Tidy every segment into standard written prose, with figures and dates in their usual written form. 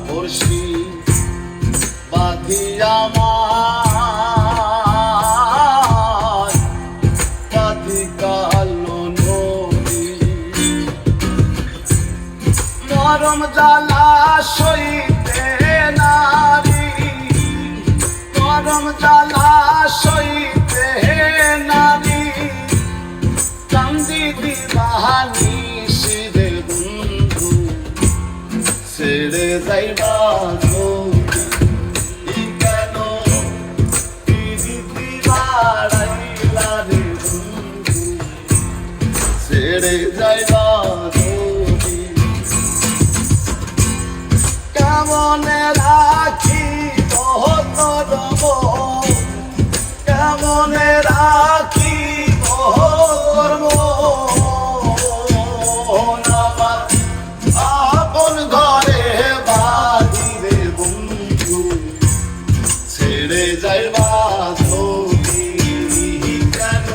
পড়শি বাঁধিয়া বাঁধি কালো নদী নরম জ্বালা সইতে নারী নরম জ্বালা সইতে নারী কান্দি দিবাহানি শিরে বন্ধু ছেড়ে যাইবা কেন পিরিতি বাড়াইলা রে বন্ধু ছেড়ে যাইবা কেমনে রাখি তোর কেমনে রাখি তোর আপন ঘরে বাড়িরে বন্ধু ছেড়ে যাইবা কেন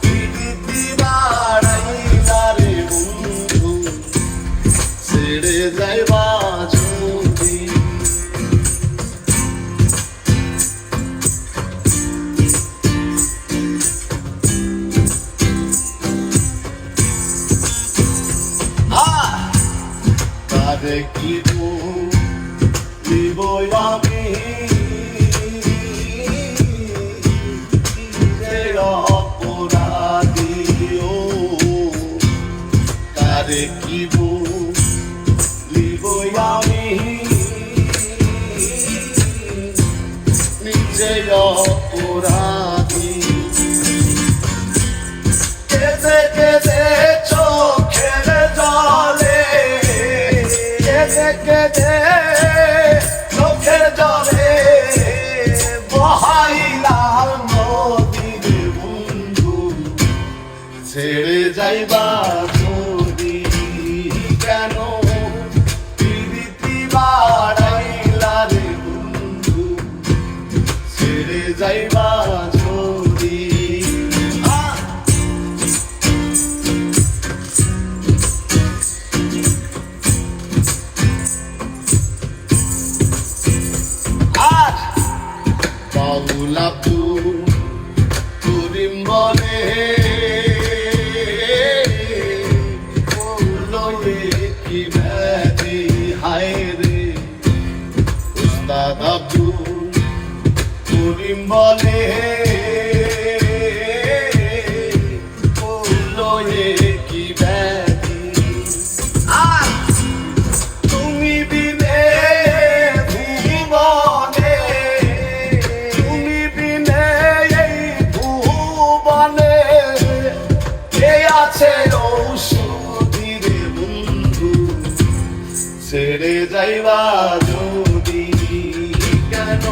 প্রীতি বাড়াইলা রে বন্ধু ছেড়ে যাইবা দেখিব দিবই আমি অপরাধীও তারে কিব দিবই আমি নিজে অপরাধী কেঁদে কেঁদে চোখের জলে কেঁদে চোখের জলে বহাইলাম নদীর বন্ধু ছেড়ে যাইবা নদী কেন প্রীতি বাড়াইলা রে বন্ধু ছেড়ে যাইবা নদী বাউলাপু তুরিম বলে কি ব্যাধি হায় রে উস্তাদ আব্দুল তুরিম বলে কি ব্যাধি তুমি বিনে ঔষধিরে বন্ধু ছেড়ে যাইবা যদি কেন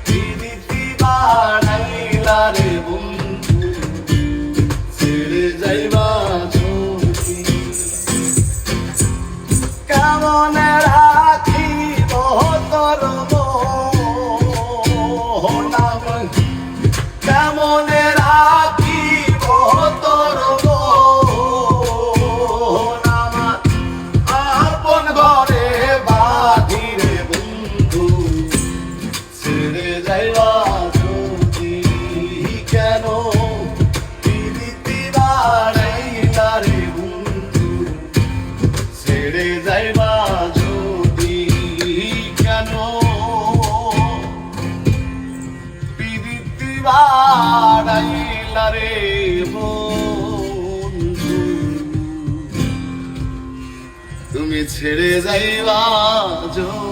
প্রীতি বাড়াইলা রে বন্ধু ছেড়ে যাইবা যদি কেমনে রাখি তোর কেমনে রাখি তোর আপন ঘরে বাঁধিরে বন্ধু ছেড়ে যাইবা যদি কেন প্রীতি বাড়াইলা রে বন্ধু ছেড়ে যাইবা যদি কেন প্রীতি বাড়াইলা রে বন্ধু তুমি ছেড়ে যাইবা যদি